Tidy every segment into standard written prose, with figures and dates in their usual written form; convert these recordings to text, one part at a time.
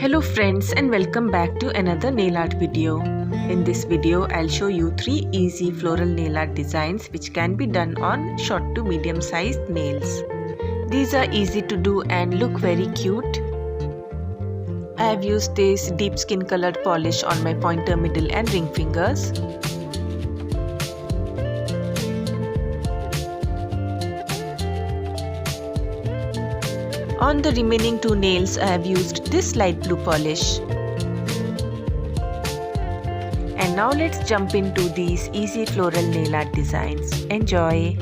Hello friends and welcome back to another nail art video. In this video I'll show you 3 easy floral nail art designs which can be done on short to medium sized nails. These are easy to do and look very cute. I have used this deep skin colored polish on my pointer, middle and ring fingers. On the remaining 2 nails, I have used this light blue polish. And now let's jump into these easy floral nail art designs. Enjoy!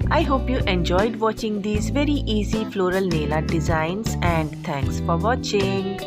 I hope you enjoyed watching these very easy floral nail art designs and thanks for watching.